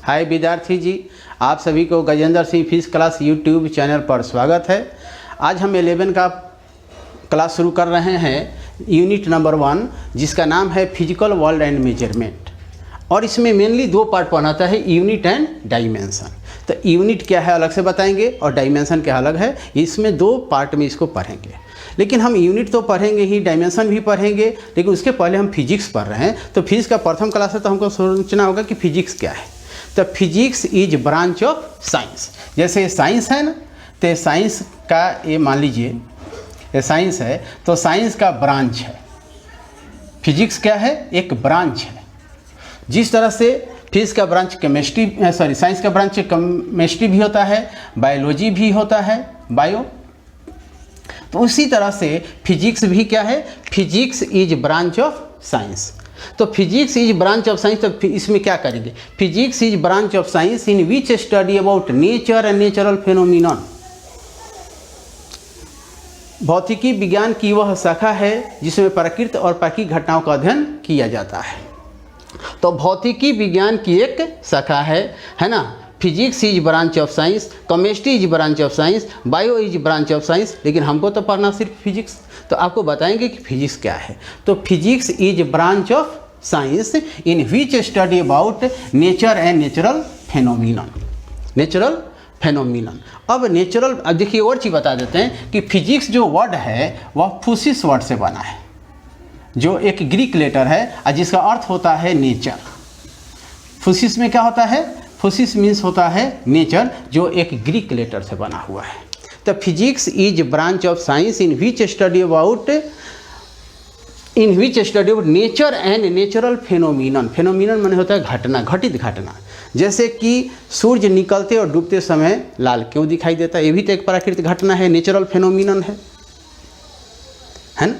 हाय विद्यार्थी जी, आप सभी को Gajendra Singh physics class YouTube channel पर स्वागत है। आज हम 11 का क्लास शुरू कर रहे हैं, यूनिट नंबर 1, जिसका नाम है फिजिकल वर्ल्ड एंड मेजरमेंट। और इसमें मेनली दो पार्ट पढ़ाता है, यूनिट एंड डायमेंशन। तो यूनिट क्या है अलग से बताएंगे और डायमेंशन क्या अलग है, इसमें दो पार्ट में इसको पढ़ेंगे। लेकिन हम यूनिट तो पढ़ेंगे ही, डायमेंशन भी पढ़ेंगे, लेकिन उसके पहले हम फिजिक्स पढ़ रहे हैं। तो फिजिक्स का प्रथम क्लास है, तो हमको सोचना होगा कि फिजिक्स क्या है। तो physics is branch of science. जैसे साइंस है ना, तो साइंस का ये मान लीजिए ये साइंस है, तो साइंस का ब्रांच है। फिजिक्स क्या है? एक ब्रांच है। जिस तरह से फिजिक्स का ब्रांच साइंस का ब्रांच केमिस्ट्री भी होता है, बायोलॉजी भी होता है, बायो। तो उसी तरह से फिजिक्स भी क्या है? Physics is branch of science. तो physics is branch of science, तो इसमें क्या करेंगे? Physics is branch of science in which study about nature and natural phenomenon. भौतिकी विज्ञान की वह शाखा है जिसमें प्रकृति और प्राकृतिक घटनाओं का अध्ययन किया जाता है। तो भौतिकी विज्ञान की एक शाखा है ना। Physics is branch of science, chemistry is branch of science, bio is branch of science. लेकिन हमको तो पढ़ना सिर्फ फिजिक्स, तो आपको बताएंगे कि फिजिक्स क्या है। तो physics is branch of science in which study about nature and natural phenomenon. Natural phenomenon. अब नेचुरल, अब देखिए और चीज़ बता देते हैं कि फिजिक्स जो वर्ड है वह फुसिस वर्ड से बना है, जो एक ग्रीक लेटर है और जिसका अर्थ होता है नेचर। फुसिस में क्या होता है? फुसिस मीन्स होता है नेचर, जो एक ग्रीक लेटर से बना हुआ है। तो physics is branch of science in which study about nature and natural phenomenon. Phenomenon माने होता है घटना, घटित घटना। जैसे कि सूर्य निकलते और डूबते समय लाल क्यों दिखाई देता है, ये भी तो एक प्राकृतिक घटना है, नेचुरल फेनोमिनन है ना।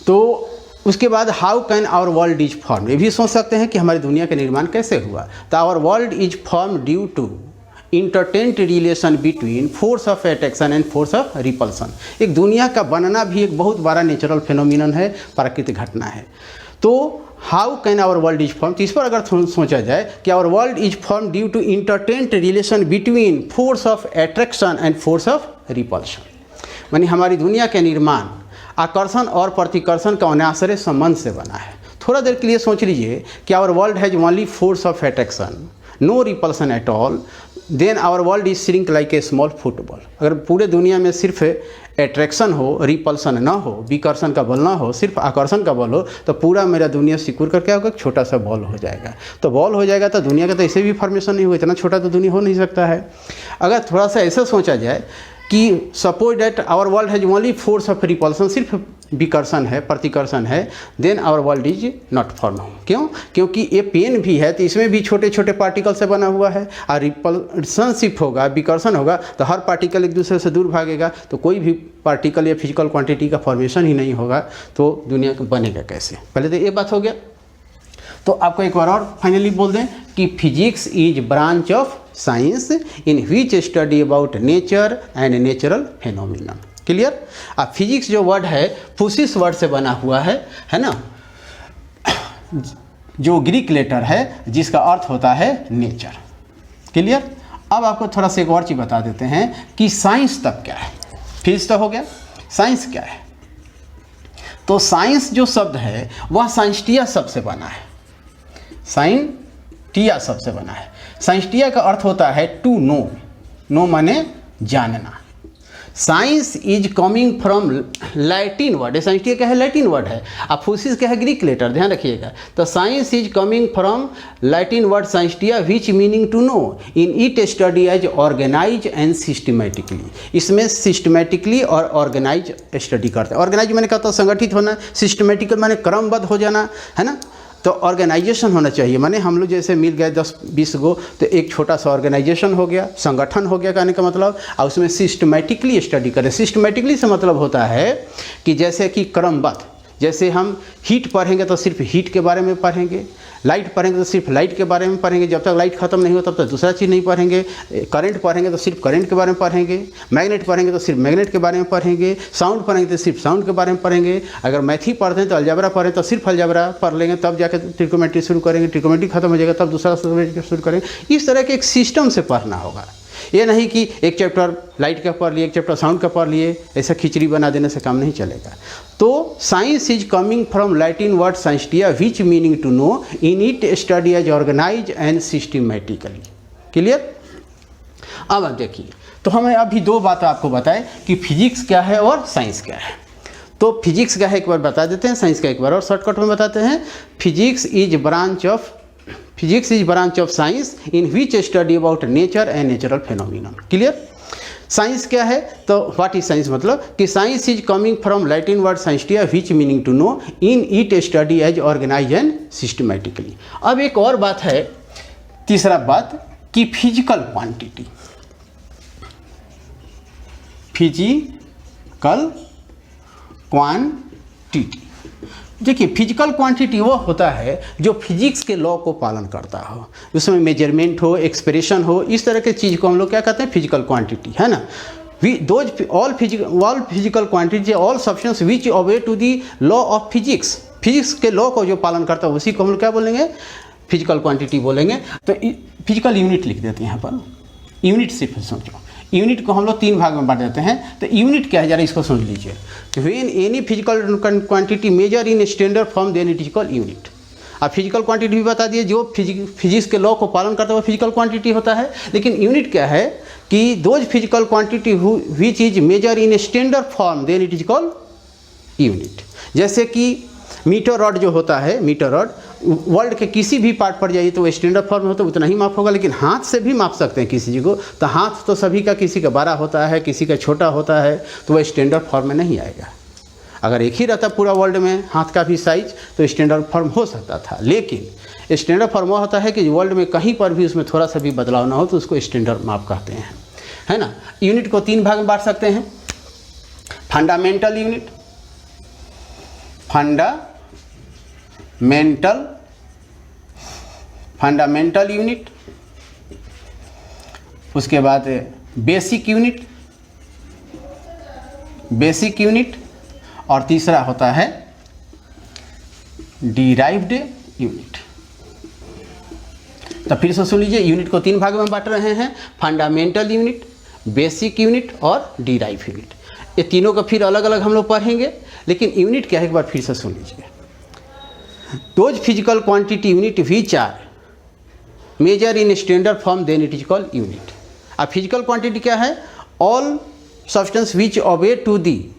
तो उसके बाद how can our world is form, ये भी सोच सकते हैं कि हमारी दुनिया का निर्माण कैसे हुआ। तो our world is form due to intertent relation between force of attraction and force of repulsion. एक दुनिया का बनना भी एक बहुत बड़ा नेचुरल फेनोमिनन है, प्राकृतिक घटना है। तो how can our world is form, तो इस पर अगर सोचा जाए कि our world is form due to intertent relation between force of attraction and force of repulsion. मानी हमारी दुनिया का निर्माण आकर्षण और प्रतिकर्षण का अनाश्रय संबंध से बना है। थोड़ा देर के लिए सोच लीजिए कि our world has only force of attraction, no repulsion at all, then our world is shrink like a small football. अगर पूरे दुनिया में सिर्फ एट्रैक्शन हो, रिपल्सन ना हो, विकर्षण का बल ना हो, सिर्फ आकर्षण का बल हो, तो पूरा मेरा दुनिया सिकुड़ कर क्या होगा? छोटा सा बॉल हो जाएगा। तो बॉल हो जाएगा तो दुनिया का तो ऐसे भी फॉर्मेशन नहीं हुआ, इतना छोटा तो दुनिया हो नहीं सकता है। अगर थोड़ा सा ऐसा सोचा जाए कि suppose that our world has only force of repulsion, सिर्फ विकर्षण है, प्रतिकर्षण है, then our world is not form. क्यों? क्योंकि ये पेन भी है, तो इसमें भी छोटे छोटे पार्टिकल से बना हुआ है। और रिपल्सनशिप होगा, विकर्षण होगा, तो हर पार्टिकल एक दूसरे से दूर भागेगा, तो कोई भी पार्टिकल या फिजिकल क्वांटिटी का फॉर्मेशन ही नहीं होगा, तो दुनिया का बनेगा कैसे? पहले तो ये बात हो गया। तो आपको एक बार और फाइनली बोल दें कि physics is branch of science in which study about nature and natural phenomenon. Clear? अब फिजिक्स जो वर्ड है फुसिस वर्ड से बना हुआ है ना, जो ग्रीक लेटर है जिसका अर्थ होता है नेचर। क्लियर? अब आपको थोड़ा सा एक और चीज़ बता देते हैं कि साइंस तब क्या है। फिजिक्स तो हो गया, साइंस क्या है? तो साइंस जो शब्द है वह साइंटिया शब्द से बना है। साइंटिया शब्द से बना है। साइंटिया का अर्थ होता है टू नो, नो माने जानना। Science is coming from Latin word, scientia क्या है? लैटिन वर्ड है। अब फुसिस क्या है? ग्रीक लेटर, ध्यान रखिएगा। तो science is coming from Latin word साइंटिया which meaning to know, in it study as organise and systematically. इसमें सिस्टमेटिकली और ऑर्गेनाइज स्टडी करते हैं। ऑर्गेनाइज मैंने कहा तो संगठित होना, सिस्टमेटिकल माने क्रमबद्ध हो जाना, है ना। तो ऑर्गेनाइजेशन होना चाहिए, माने हम लोग जैसे मिल गए 10-20 गो, तो एक छोटा सा ऑर्गेनाइजेशन हो गया, संगठन हो गया कहने का मतलब। और उसमें सिस्टमेटिकली स्टडी करें। सिस्टमेटिकली से मतलब होता है कि जैसे कि क्रमबद्ध, जैसे हम हीट पढ़ेंगे तो सिर्फ हीट के बारे में पढ़ेंगे, लाइट पढ़ेंगे तो सिर्फ लाइट के बारे में पढ़ेंगे, जब तक लाइट खत्म नहीं हो तब तक दूसरा चीज़ नहीं पढ़ेंगे। करंट पढ़ेंगे तो सिर्फ करंट के बारे में पढ़ेंगे, मैग्नेट पढ़ेंगे तो सिर्फ मैग्नेट के बारे में पढ़ेंगे, साउंड पढ़ेंगे तो सिर्फ साउंड के बारे में पढ़ेंगे। अगर मैथी पढ़ते हैं तो अलजेब्रा पढ़ें तो सिर्फ अलजेब्रा पढ़ लेंगे, तब जाकर ट्रिकोमेट्री शुरू करेंगे, ट्रिकोमेट्री खत्म हो जाएगा तब दूसरा शुरू करेंगे। इस तरह के एक सिस्टम से पढ़ना होगा। ये नहीं कि एक चैप्टर लाइट का पढ़ लिए, एक चैप्टर साउंड का पढ़ लिए, ऐसा खिचड़ी बना देने से काम नहीं चलेगा। तो science is coming from Latin word scientia which meaning to know, in it study as organise and systematically. Clear? अब आप देखिए, तो हमें अभी दो बात आपको बताएं कि फिजिक्स क्या है और साइंस क्या है। तो फिजिक्स क्या है एक बार बता देते हैं, साइंस का एक बार और शॉर्टकट में बताते हैं। Physics is branch of science in which study about nature and natural phenomenon. Clear? Science क्या है? तो व्हाट इज साइंस मतलब कि science is coming from Latin word scientia which meaning to know, in it study as organise and systematically. अब एक और बात है, तीसरा बात कि फिजिकल क्वांटिटी, फिजिकल क्वांटिटी। देखिए, फिजिकल क्वांटिटी वो होता है जो फिजिक्स के लॉ को पालन करता हो, उसमें मेजरमेंट हो, एक्सप्रेशन हो, इस तरह के चीज़ को हम लोग क्या कहते हैं, फिजिकल क्वांटिटी, है ना। All physical quantity, all substance which obey to the law of physics, physics के लॉ को जो पालन करता है उसी को हम लोग क्या बोलेंगे, फिजिकल क्वांटिटी बोलेंगे। तो फिजिकल यूनिट लिख देते हैं यहाँ पर, यूनिट सिर्फ सोचो, यूनिट को हम लोग तीन भाग में बांट देते हैं। तो यूनिट क्या है जरा इसको समझ लीजिए। When any physical quantity measure in standard form then it is called unit. अब फिजिकल क्वांटिटी भी बता दिए, जो फिजिक्स के लॉ को पालन करता है वो फिजिकल क्वांटिटी होता है। लेकिन यूनिट क्या है कि those physical quantity which is measure in standard form then it is called unit. जैसे कि मीटर रॉड जो होता है, मीटर रॉड वर्ल्ड के किसी भी पार्ट पर जाइए तो वो स्टैंडर्ड फॉर्म में होता है, उतना ही माप होगा। लेकिन हाथ से भी माप सकते हैं किसी चीज़ को, तो हाथ तो सभी का, किसी का बड़ा होता है, किसी का छोटा होता है, तो वह स्टैंडर्ड फॉर्म में नहीं आएगा। अगर एक ही रहता पूरा वर्ल्ड में हाथ का भी साइज तो स्टैंडर्ड फॉर्म हो सकता था। लेकिन स्टैंडर्ड फॉर्म वो होता है कि वर्ल्ड में कहीं पर भी उसमें थोड़ा सा भी बदलाव ना हो तो उसको स्टैंडर्ड माप कहते हैं, है ना। यूनिट को तीन भाग में बांट सकते हैं। फंडामेंटल यूनिट, फंडामेंटल यूनिट, उसके बाद बेसिक यूनिट, और तीसरा होता है डिराइव्ड यूनिट। तो फिर से सुन लीजिए, यूनिट को तीन भाग में बांट रहे हैं, फंडामेंटल यूनिट, बेसिक यूनिट और डिराइव यूनिट। ये तीनों का फिर अलग अलग हम लोग पढ़ेंगे। लेकिन यूनिट क्या है एक बार फिर से सुन लीजिए। Those physical quantity unit which are measure in standard form then it is called unit. अब फिजिकल क्वांटिटी क्या है? All substance which obey to the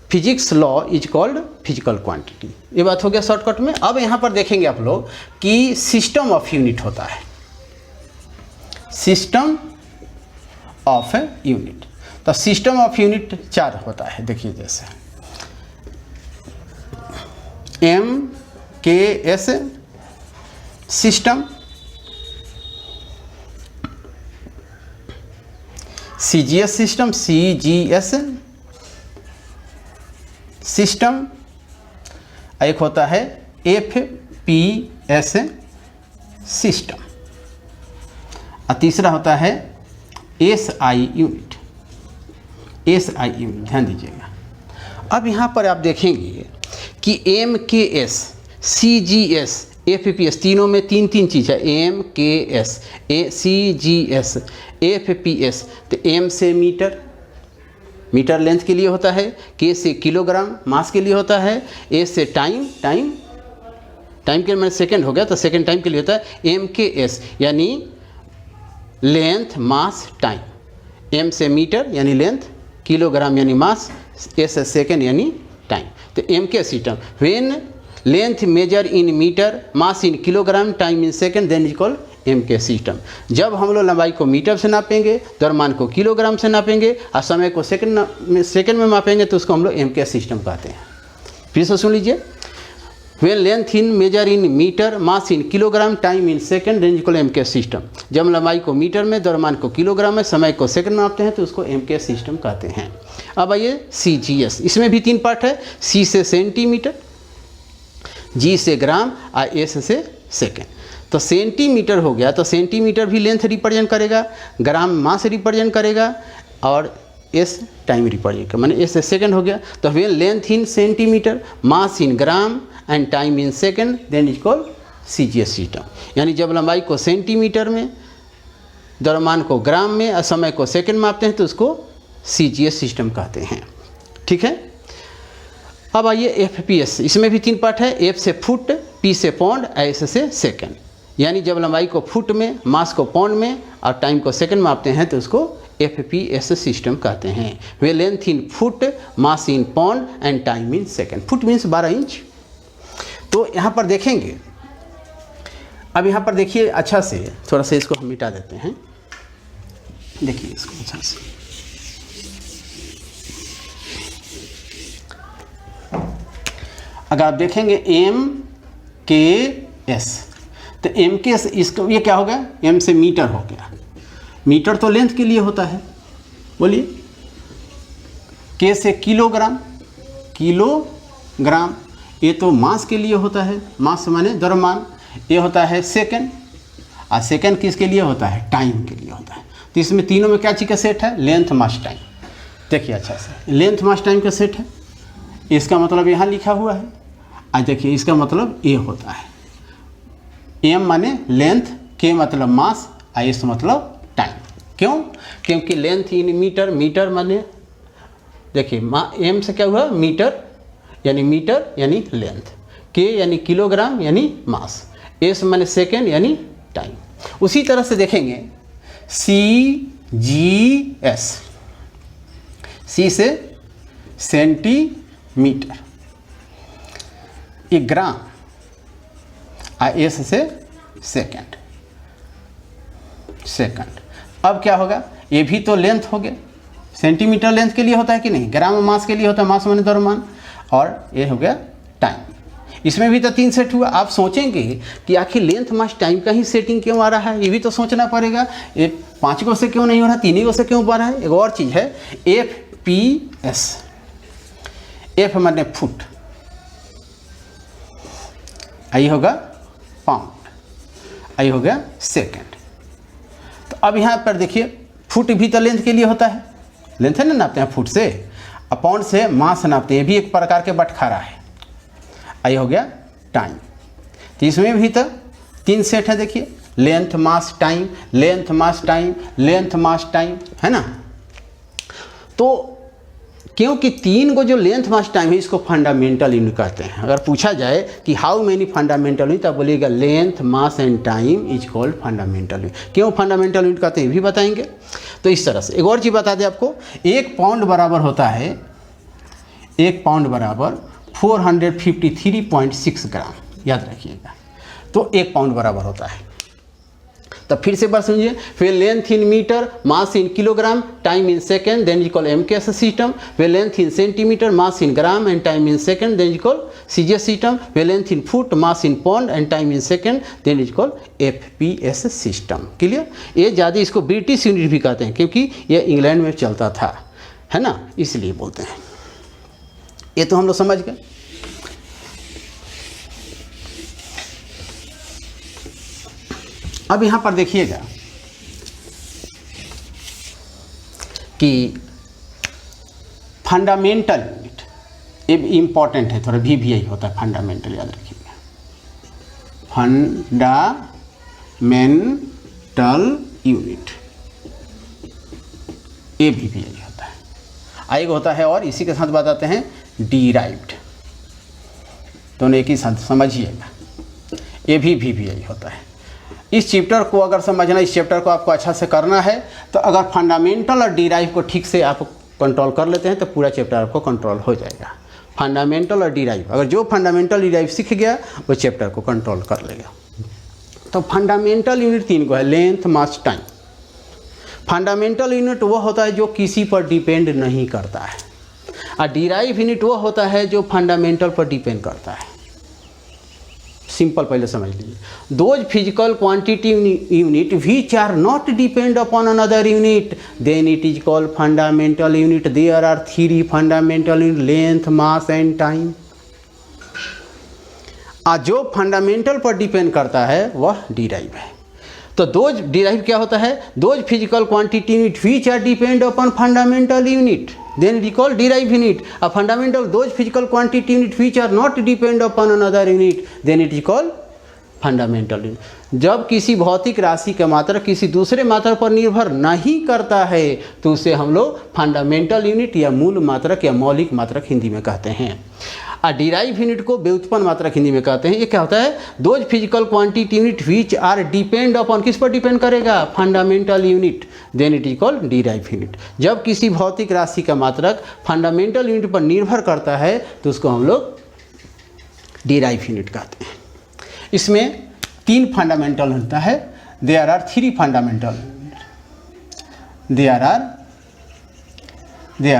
physics law is called physical quantity. ये बात हो गया शॉर्टकट में। अब यहाँ पर देखेंगे आप लोग कि सिस्टम ऑफ यूनिट होता है, सिस्टम ऑफ यूनिट। तो सिस्टम ऑफ यूनिट चार होता है, देखिए जैसे MKS system, CGS system, CGS system, एक होता है FPS सिस्टम, और तीसरा होता है SI यूनिट। SI यूनिट ध्यान दीजिएगा। अब यहाँ पर आप देखेंगे कि MKS, CGS, FPS तीनों में तीन तीन चीज़ है। MKS, CGS, FPS। तो M से मीटर, मीटर लेंथ के लिए होता है, K से किलोग्राम मास के लिए होता है, A से टाइम के मैंने सेकंड हो गया तो सेकंड टाइम के लिए होता है MKS यानी लेंथ मास टाइम। M से मीटर यानी लेंथ, किलोग्राम यानी मास, A से सेकंड यानी टाइम। तो MK system, when length measure in metre, mass in kilogram, time in second, then is called MK system. जब हम लोग लंबाई को मीटर से नापेंगे, द्रव्यमान को किलोग्राम से नापेंगे और समय को सेकंड में मापेंगे तो उसको हम लोग MK सिस्टम कहते हैं। फिर से सुन लीजिए, when length in measure in metre, mass in kilogram, time in second, range equal MK system. जब लंबाई को मीटर में, द्रव्यमान को किलोग्राम में, समय को सेकंड में मापते हैं तो उसको एमके सिस्टम कहते हैं। अब आइए सीजीएस, इसमें भी 3 पार्ट है। सी से सेंटीमीटर, जी से ग्राम और एस से सेकेंड। तो सेंटीमीटर हो गया तो सेंटीमीटर भी लेंथ रिप्रेजेंट करेगा, ग्राम मास रिप्रेजेंट करेगा और एस टाइम रिप्रेजेंट करेगा, माने एस सेकेंड हो गया। तो when length in centimetre, mass in gram and time in second, then is called CGS system. यानी जब लंबाई को सेंटीमीटर में, द्रव्यमान को ग्राम में और समय को सेकेंड मापते हैं तो उसको सीजीएस सिस्टम कहते हैं। ठीक है। अब आइए एफपीएस, इसमें भी 3 पार्ट है। एफ से फुट, पी से पौंड, एस से सेकेंड। यानी जब लंबाई को फुट में, मास को पौंड में और टाइम को सेकेंड मापते हैं तो उसको एफपीएस सिस्टम कहते हैं। वे length in foot, mass in pound and time in second. Foot means 12 inch. तो यहाँ पर देखेंगे, अब यहाँ पर देखिए अच्छा से, थोड़ा सा इसको हम मिटा देते हैं। देखिए इसको अच्छा से, अगर आप देखेंगे एम के एस, तो एम के एस, इसका ये क्या हो गया, एम से मीटर हो गया। मीटर तो लेंथ के लिए होता है, बोलिए। के से किलोग्राम, किलोग्राम ये तो मास के लिए होता है, मास माने द्रव्यमान। ये होता है सेकंड, और सेकंड किसके लिए होता है, टाइम के लिए होता है। तो इसमें तीनों में क्या चीज़ का सेट है, लेंथ मास टाइम। देखिए अच्छा से, लेंथ मास टाइम का सेट है, इसका मतलब यहाँ लिखा हुआ है। आज देखिए इसका मतलब ये होता है, एम माने लेंथ, के मतलब मास, और एस मतलब टाइम। क्यों? क्योंकि लेंथ इन मीटर, मीटर माने देखिए एम से क्या हुआ, मीटर यानी लेंथ, के यानी किलोग्राम यानी मास, एस माने सेकेंड यानी टाइम। उसी तरह से देखेंगे सी जी एस, सी से सेंटीमीटर, ये ग्राम, और एस से सेकेंड। अब क्या होगा, ये भी तो लेंथ हो गया, सेंटीमीटर लेंथ के लिए होता है कि नहीं, ग्राम मास के लिए होता है, मास माने द्रव्यमान, और ये हो गया टाइम। इसमें भी तो 3 सेट हुआ। आप सोचेंगे कि आखिर लेंथ मास टाइम का ही सेटिंग क्यों आ रहा है, ये भी तो सोचना पड़ेगा। ये 5 गो से क्यों नहीं हो रहा, 3 गो से क्यों आ रहा है। एक और चीज़ है एफ पी एस, एफ माने फुट, आई होगा पाउंड, आई हो गया सेकेंड। तो अब यहाँ पर देखिए फुट भी तो लेंथ के लिए होता है, लेंथ है ना, नापते हैं फुट से, और पाउंड से मास नापते हैं, ये भी एक प्रकार के बटखारा है। आई हो गया टाइम। तो इसमें भी तो 3 सेट है, देखिए length mass time, length mass time, length mass time, है ना। तो क्योंकि 3 को जो लेंथ मास टाइम है इसको फंडामेंटल यूनिट कहते हैं। अगर पूछा जाए कि हाउ मेनी फंडामेंटल यूनिट, तब बोलिएगा length mass and time is called fundamental unit. क्यों फंडामेंटल यूनिट कहते हैं ये भी बताएंगे। तो इस तरह से एक और चीज़ बता दें आपको, 1 पाउंड बराबर होता है, 1 पाउंड बराबर 453.6 ग्राम, याद रखिएगा। तो 1 पाउंड बराबर होता है। तब फिर से बार सुनिए, फिर length in metre, mass in kilogram, time in second, then equal MKS system. Way length in centimetre, mass in gram and time in second, then equal CGS system. Way length in foot, mass in pound and time in second, then equal FPS system. Clear. ये ज़्यादा इसको British unit भी कहते हैं क्योंकि ये England में चलता था, है ना, इसलिए बोलते हैं। ये तो हम लोग समझ गए। अब यहाँ पर देखिएगा कि फंडामेंटल यूनिट, ये इम्पॉर्टेंट है थोड़ा, VVI होता है फंडामेंटल, याद रखिएगा। फंडामेंटल यूनिट, ये VVI होता है। आगे होता है और इसी के साथ बताते हैं डिराइव्ड, दोनों एक ही साथ समझिएगा। ये भी VVI होता है। इस चैप्टर को अगर समझना, इस चैप्टर को आपको अच्छा से करना है, तो अगर फंडामेंटल और डिराइव को ठीक से आप कंट्रोल कर लेते हैं तो पूरा चैप्टर आपको कंट्रोल हो जाएगा। फंडामेंटल और डिराइव, अगर जो फंडामेंटल डिराइव सीख गया वो चैप्टर को कंट्रोल कर लेगा। तो फंडामेंटल यूनिट 3 को है, length mass time. Fundamental unit वो होता है जो किसी पर डिपेंड नहीं करता है, और डिराइव यूनिट वो होता है जो फंडामेंटल पर डिपेंड करता है। सिंपल पहले समझ लीजिए। Those physical quantity unit which are not depend upon another unit then it is called fundamental unit. There are 3 fundamental unit, length, mass and time. जो फंडामेंटल पर डिपेंड करता है वह डिराइव है। तो दोज डिराइव क्या होता है? Those physical quantity unit which are depend upon fundamental unit then we call derive unit. A fundamental those physical quantity unit which are not depend upon another unit then it is called fundamental unit. जब किसी भौतिक राशि का मात्रा किसी दूसरे मात्रा पर निर्भर नहीं करता है तो उसे हम लोग फंडामेंटल यूनिट या मूल मात्रक या मौलिक मात्रक हिंदी में कहते हैं। डिराइव यूनिट को व्युत्पन्न मात्रक हिंदी में कहते हैं। ये क्या होता है? Those physical quantity unit which are depend upon, किस पर डिपेंड करेगा? Fundamental unit, then it is called derive unit. जब किसी भौतिक राशि का मात्रक फंडामेंटल यूनिट पर निर्भर करता है तो उसको हम लोग डिराइव यूनिट कहते हैं। इसमें 3 फंडामेंटल होता है। There are 3 fundamental, there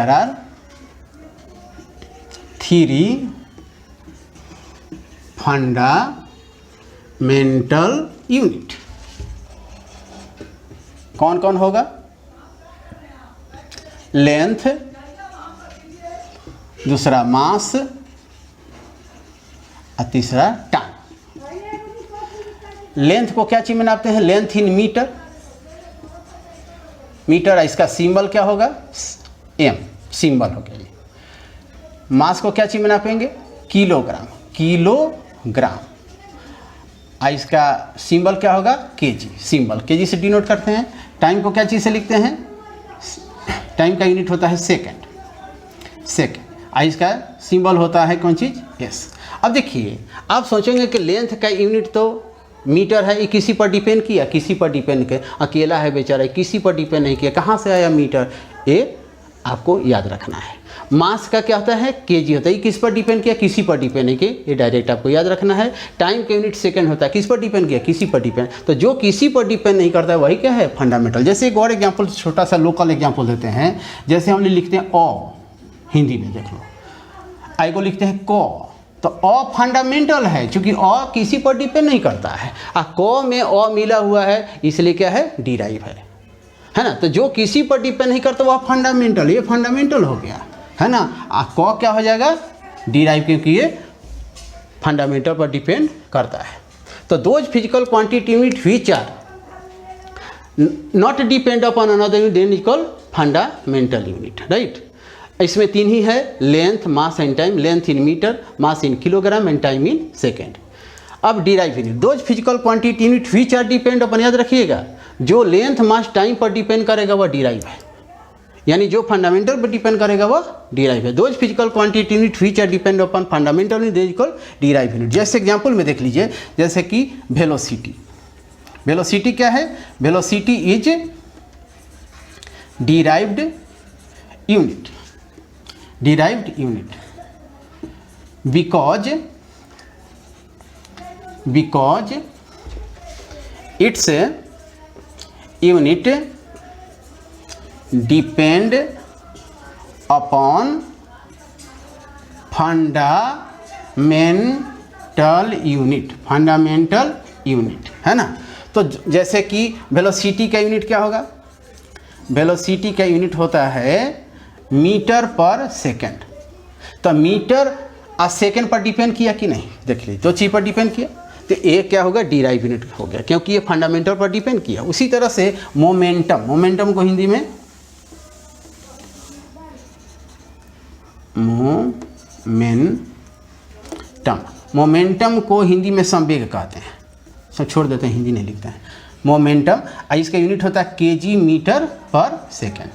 are 3 fundamental unit. कौन कौन होगा? लेंथ, दूसरा मास और तीसरा टाइम। लेंथ को क्या चीज में नापते हैं? लेंथ इन मीटर, मीटर इसका सिंबल क्या होगा? एम सिंबल हो गया। मास को क्या चीज में नापेंगे? Kilogram, kilogram. इसका सिंबल क्या होगा? केजी, सिंबल केजी से डिनोट करते हैं। टाइम को क्या चीज से लिखते हैं? टाइम का यूनिट होता है सेकंड, सेकंड। इसका सिंबल होता है कौन चीज? एस। अब देखिए, आप सोचेंगे कि लेंथ का यूनिट तो मीटर है, ये किसी पर डिपेंड किया? किसी पर डिपेंड किया? अकेला है बेचारा, किसी पर डिपेंड नहीं किया। कहाँ से आया मीटर? ये आपको याद रखना है। मास का क्या होता है? केजी होता है। ये किस पर डिपेंड किया? किसी पर डिपेंड नहीं किया, ये डायरेक्ट आपको याद रखना है। टाइम का यूनिट सेकंड होता है, किस पर डिपेंड किया? किसी पर डिपेंड। तो जो किसी पर डिपेंड नहीं करता है वही क्या है? फंडामेंटल। जैसे एक और एग्जाम्पल, छोटा सा लोकल एग्जाम्पल देते हैं। जैसे हम लिखते हैं अ, हिंदी में देख लो, आई को लिखते हैं क, तो अ फंडामेंटल है क्योंकि अ किसी पर डिपेंड नहीं करता है। क में अ मिला हुआ है इसलिए क्या है? डिराइव है ना। तो जो किसी पर डिपेंड नहीं करता वह फंडामेंटल, ये फंडामेंटल हो गया, है ना। क क्या हो जाएगा? डिराइव, क्योंकि ये फंडामेंटल पर डिपेंड करता है। तो those physical quantity unit which are not depend upon another unit then is called fundamental unit, right. इसमें 3 ही है, length, mass and time. Length in metre, mass in kilogram and time in second. अब derive unit, those physical quantity unit which are depend upon, याद रखिएगा, जो length, mass, time पर depend करेगा वह डिराइव है, यानी जो फंडामेंटल पर डिपेंड करेगा वह डिराइव है। Those physical quantity unit which are depend upon fundamental unit is called derive unit. जैसे एग्जांपल में देख लीजिए, जैसे कि वेलोसिटी। वेलोसिटी क्या है? Velocity is derived unit, derived unit because its unit depend upon fundamental unit, है ना। तो जैसे कि वेलोसिटी का यूनिट क्या होगा? वेलोसिटी का यूनिट होता है मीटर पर सेकंड। तो मीटर और सेकंड पर डिपेंड किया कि नहीं? देख लीजिए, 2 चीज पर डिपेंड किया, तो एक क्या होगा? डिराइव यूनिट हो गया, क्योंकि ये फंडामेंटल पर डिपेंड किया। उसी तरह से मोमेंटम, मोमेंटम को हिंदी में मोमेंटम को हिंदी में संवेग कहते हैं। सब छोड़ देते हैं, हिंदी नहीं लिखते हैं। मोमेंटम, इसका यूनिट होता है केजी मीटर पर सेकंड।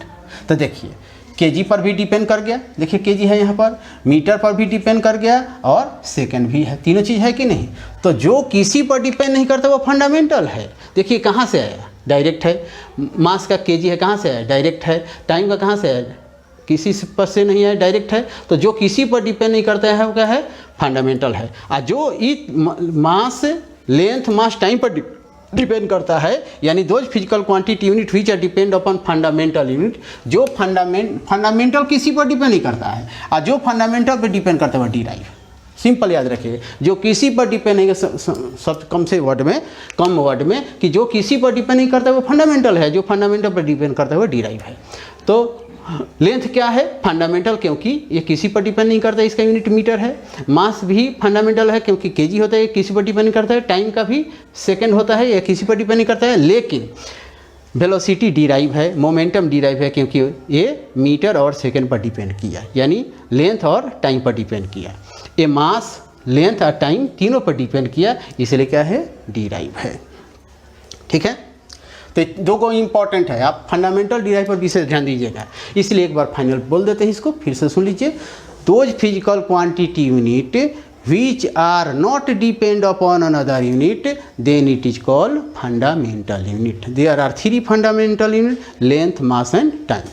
तो देखिए, केजी पर भी डिपेंड कर गया, देखिए केजी है यहाँ पर, मीटर पर भी डिपेंड कर गया और सेकंड भी है, तीनों चीज़ है कि नहीं। तो जो किसी पर डिपेंड नहीं करता वो फंडामेंटल है। देखिए कहाँ से आया? डायरेक्ट है। मास का केजी है, कहाँ से आया? डायरेक्ट है। टाइम का कहाँ से आया? किसी पर से नहीं है, डायरेक्ट है। तो जो किसी पर डिपेंड नहीं करता है वो क्या है? फंडामेंटल है। और जो मास, लेंथ, मास, टाइम पर डिपेंड करता है, यानी those physical quantity unit which are depend upon fundamental unit, जो फंडामेंटल किसी पर डिपेंड नहीं करता है, और जो फंडामेंटल पर डिपेंड करता है वह डिराइव। सिंपल याद रखिएगा, जो किसी पर डिपेंड नहीं सब कम वर्ड में कि जो किसी पर डिपेंड नहीं करता है वो फंडामेंटल है, जो फंडामेंटल पर डिपेंड करता है वो डिराइव है। तो लेंथ क्या है? फंडामेंटल, क्योंकि ये किसी पर डिपेंड नहीं करता, इसका यूनिट मीटर है। मास भी फंडामेंटल है क्योंकि केजी होता है, ये किसी पर डिपेंड नहीं करता है। टाइम का भी सेकंड होता है, ये किसी पर डिपेंड नहीं करता है। लेकिन वेलोसिटी डिराइव है, मोमेंटम डिराइव है क्योंकि ये मीटर और सेकंड पर डिपेंड किया, यानी लेंथ और टाइम पर डिपेंड किया। ये मास, लेंथ और टाइम तीनों पर डिपेंड किया, इसलिए क्या है? डिराइव है। ठीक है, तो दो को इंपॉर्टेंट है, आप फंडामेंटल डिराइव पर विशेष ध्यान दीजिएगा। इसलिए एक बार फाइनल बोल देते हैं इसको, फिर से सुन लीजिए। Those physical quantity unit which are not depend upon another unit, then it is called fundamental unit. There are three fundamental unit: length, mass and time.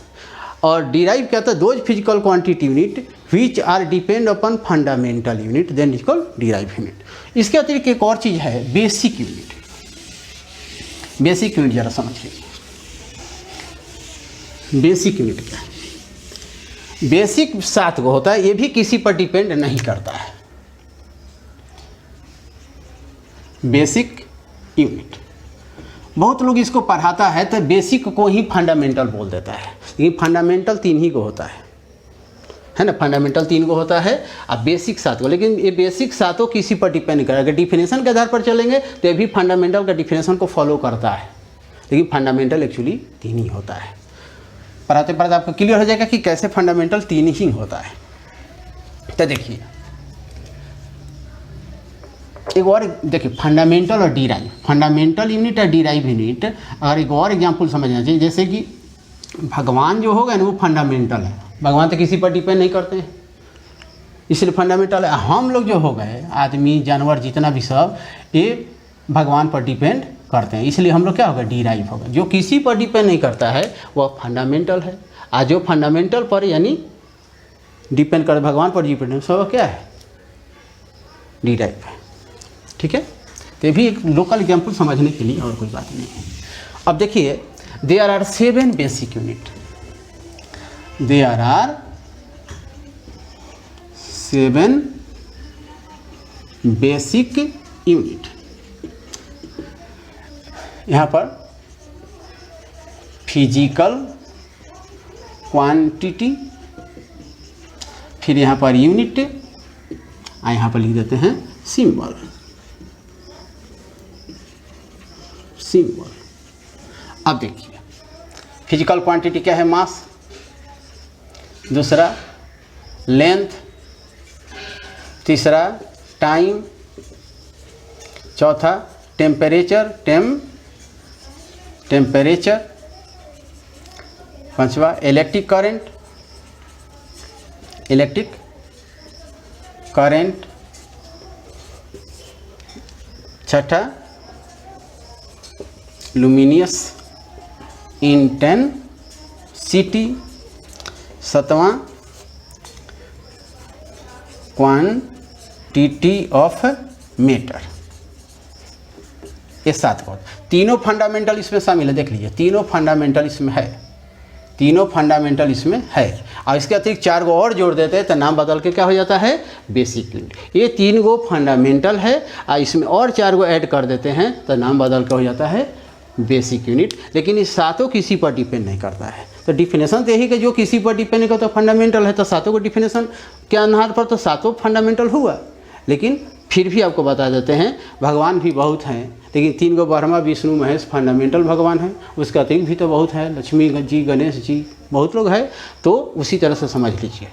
और डिराइव क्या था? Those physical quantity unit which are depend upon fundamental unit, then it is called derive unit. इसके अतिरिक्त एक और चीज़ है, basic unit. Basic unit जरा समझ लीजिए, बेसिक यूनिट क्या है? बेसिक 7 को होता है, ये भी किसी पर डिपेंड नहीं करता है। बेसिक यूनिट, बहुत लोग इसको पढ़ाता है तो बेसिक को ही फंडामेंटल बोल देता है, लेकिन फंडामेंटल 3 ही को होता है ना? फंडामेंटल 3 को होता है और बेसिक 7 को, लेकिन ये बेसिक 7 किसी पर डिपेंड नहीं करेगा। अगर डिफिनेशन के आधार पर चलेंगे तो ये भी फंडामेंटल का डिफिनेशन को फॉलो करता है, लेकिन फंडामेंटल एक्चुअली 3 ही होता है। पढ़ाते पढ़ाते आपको क्लियर हो जाएगा कि कैसे फंडामेंटल 3 ही होता है। तो देखिए एक और देखिए, फंडामेंटल और डिराइव, फंडामेंटल यूनिट और डिराइव यूनिट। अगर एक और एग्जांपल समझना चाहिए, जैसे कि भगवान जो होगा ना वो फंडामेंटल है, भगवान तो किसी पर डिपेंड नहीं करते हैं, इसलिए फंडामेंटल है। हम लोग जो हो गए, आदमी, जानवर, जितना भी सब, ये भगवान पर डिपेंड करते हैं, इसलिए हम लोग क्या होगा? डिराइव होगा। जो किसी पर डिपेंड नहीं करता है वह फंडामेंटल है, और जो फंडामेंटल पर यानी डिपेंड कर भगवान पर डिपेंड सब क्या है? डिराइव है। ठीक है, तो ये भी एक लोकल एग्जाम्पल समझने के लिए, और कोई बात नहीं है। अब देखिए, there are 7 basic unit, there are 7 basic unit. यहाँ पर फिजिकल क्वांटिटी, फिर यहाँ पर यूनिट, यहाँ पर लिख देते हैं सिंबल। अब देखिए, फिजिकल क्वांटिटी क्या है? मास। दूसरा लेंथ, तीसरा टाइम, चौथा टेम्परेचर, टेम्परेचर, पांचवा इलेक्ट्रिक करंट, छठा लुमिनियस इंटेंसिटी, सातवां क्वांटिटी ऑफ मैटर। ये 7 को तीनों फंडामेंटल इसमें शामिल है। देख लीजिए, तीनों फंडामेंटल इसमें है, तीनों फंडामेंटल इसमें है। और इसके अतिरिक्त 4 को और जोड़ देते हैं तो नाम बदल के क्या हो जाता है? Basic unit. ये 3 को फंडामेंटल है और इसमें और 4 को ऐड कर देते हैं तो नाम बदल के हो जाता है बेसिक यूनिट। लेकिन इस 7 किसी पर डिपेंड नहीं करता है। तो डिफिनेशन तो यही कि जो किसी पर डिपेंड नहीं करता फंडामेंटल है, तो 7 को डिफिनेशन के आधार पर तो 7 फंडामेंटल हुआ। लेकिन फिर भी आपको बता देते हैं, भगवान भी बहुत हैं, लेकिन 3 को ब्रह्मा, विष्णु, महेश फंडामेंटल भगवान हैं। उसका अतिरिक्त भी तो बहुत है, लक्ष्मी जी, गणेश जी, बहुत लोग हैं। तो उसी तरह से समझ लीजिए।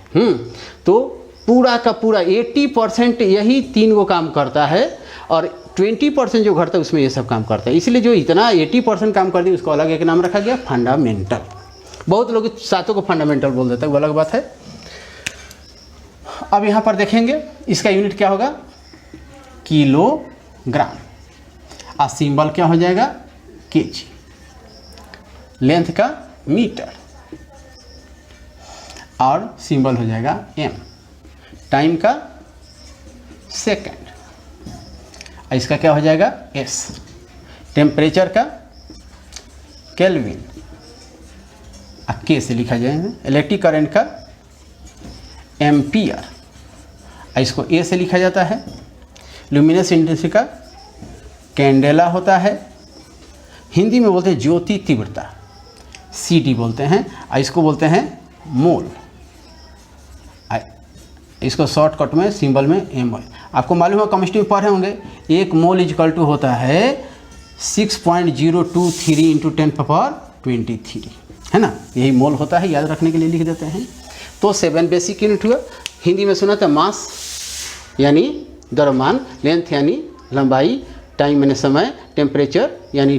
तो पूरा का पूरा 80% यही 3 को काम करता है और 20% जो घटता है उसमें ये सब काम करता है। इसलिए जो इतना 80% काम करती है उसको अलग एक नाम रखा गया, फंडामेंटल। बहुत लोग 7 को फंडामेंटल बोल देते हैं, वो अलग बात है। अब यहाँ पर देखेंगे इसका यूनिट क्या होगा? किलोग्राम। और सिंबल क्या हो जाएगा? केजी। लेंथ का मीटर और सिंबल हो जाएगा एम। टाइम का सेकंड, इसका क्या हो जाएगा? एस। टेम्परेचर का केल्विन, के से लिखा जाएगा। इलेक्ट्रिक करंट का एम्पियर इसको ए से लिखा जाता है। ल्यूमिनस इंटेंसिटी का कैंडेला होता है, हिंदी में बोलते हैं ज्योति तीव्रता, CD बोलते हैं। इसको बोलते हैं मोल, इसको शॉर्टकट में सिंबल में mol। आपको मालूम है केमिस्ट्री में पढ़े होंगे, 1 मोल इक्वल टू होता है 6.023 इंटू 10⁻23, है ना। यही मोल होता है, याद रखने के लिए लिख देते हैं। तो 7 बेसिक यूनिट हुआ। हिंदी में सुना था मास यानी द्रव्यमान, लेंथ यानी लंबाई, टाइम माने समय, टेम्परेचर यानी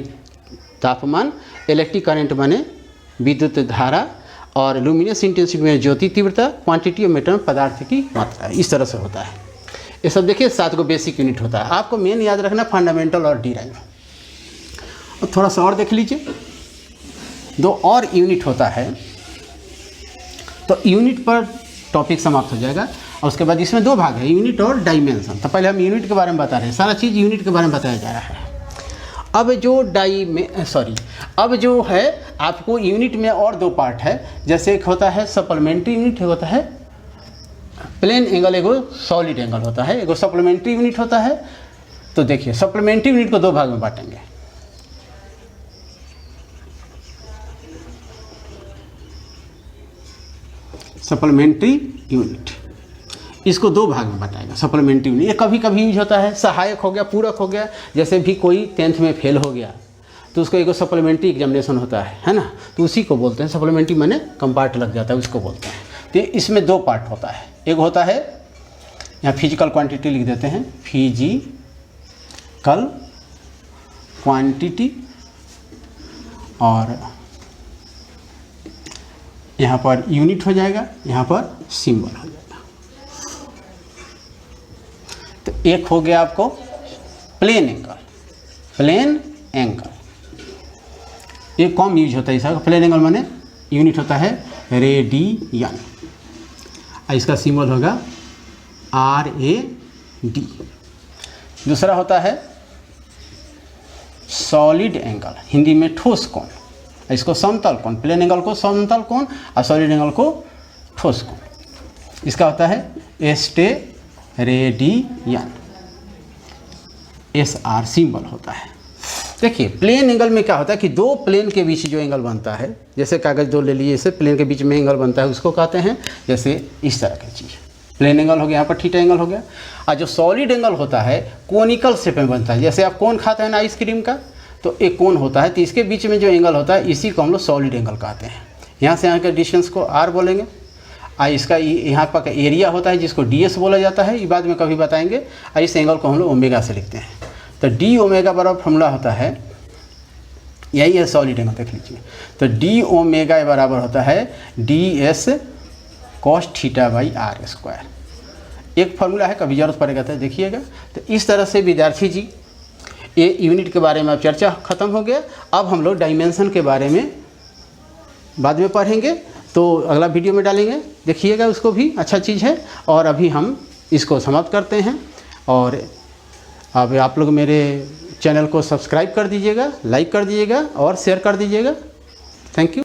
तापमान, इलेक्ट्रिक करंट माने विद्युत धारा, और लुमिनस इंटेंसिटी में ज्योति तीव्रता, क्वांटिटी ऑफ मैटर पदार्थ की मात्रा। इस तरह से होता है ये सब। देखिए 7 को बेसिक यूनिट होता है। आपको मेन याद रखना फंडामेंटल और डिराइव। और थोड़ा सा और देख लीजिए, 2 और यूनिट होता है, तो यूनिट पर टॉपिक समाप्त हो जाएगा। और उसके बाद इसमें 2 भाग है, यूनिट और डायमेंशन। तो पहले हम यूनिट के बारे में बता रहे हैं, सारा चीज़ यूनिट के बारे में बताया जा रहा है। अब जो है आपको यूनिट में और 2 पार्ट है। जैसे एक होता है सप्लीमेंट्री यूनिट, एक होता है प्लेन एंगल, एगो सॉलिड एंगल होता है, एगो सप्लीमेंट्री यूनिट होता है। तो देखिए सप्लीमेंट्री यूनिट को 2 भाग में बांटेंगे। सप्लीमेंट्री यूनिट, इसको 2 भाग में बताएगा सप्लीमेंट्री यूनिट। ये कभी कभी यूज होता है, सहायक हो गया, पूरक हो गया। जैसे भी कोई 10th में फेल हो गया तो उसको एक सप्लीमेंट्री एग्जामिनेशन होता है ना, तो उसी को बोलते हैं सप्लीमेंट्री, माने कंपार्ट लग जाता है, उसको बोलते हैं। तो इसमें 2 पार्ट होता है। एक होता है, यहाँ फिजिकल क्वांटिटी लिख देते हैं, फिजिकल क्वांटिटी, और यहाँ पर यूनिट हो जाएगा, यहाँ पर सिंबल हो जाएगा। तो एक हो गया आपको प्लेन एंगल। प्लेन एंगल ये कम यूज होता है इसका। प्लेन एंगल माने यूनिट होता है रेडियन, इसका सिंबल होगा RAD। दूसरा होता है सॉलिड एंगल, हिंदी में ठोस कोण, इसको समतल कोण। प्लेन एंगल को समतल कोण और सॉलिड एंगल को ठोस कोण। इसका होता है स्टेरेडियन, SR सिंबल होता है। देखिए प्लेन एंगल में क्या होता है कि 2 प्लेन के बीच जो एंगल बनता है, जैसे कागज 2 ले लिए, इसे प्लेन के बीच में एंगल बनता है, उसको कहते हैं जैसे इस तरह की चीज़। प्लेन एंगल हो गया, यहाँ पर थीटा एंगल हो गया। और जो सॉलिड एंगल होता है कोनिकल शेप में बनता है। जैसे आप कोन खाते हैं ना आइसक्रीम का, तो एक कोन होता है, तो इसके बीच में जो एंगल होता है इसी को हम लोग सॉलिड एंगल कहते हैं। यहाँ से यहाँ के डिस्टेंस को R बोलेंगे। इसका यहाँ पर एरिया होता है जिसको DS बोला जाता है, ये बाद में कभी बताएंगे। और इस एंगल को हम लोग ओमेगा से लिखते हैं। तो D ओमेगा बराबर फॉर्मूला होता है, यही है सॉलिड एंगल, देख लीजिए। तो D ओमेगा बराबर होता है DS cos theta by R²। एक फार्मूला है, कभी जरूरत पड़ेगा तो देखिएगा। तो इस तरह से विद्यार्थी जी ये यूनिट के बारे में अब चर्चा ख़त्म हो गया। अब हम लोग डायमेंशन के बारे में बाद में पढ़ेंगे, तो अगला वीडियो में डालेंगे, देखिएगा उसको भी, अच्छा चीज़ है। और अभी हम इसको समाप्त करते हैं। और अब आप लोग मेरे चैनल को सब्सक्राइब कर दीजिएगा, लाइक कर दीजिएगा और शेयर कर दीजिएगा। Thank you.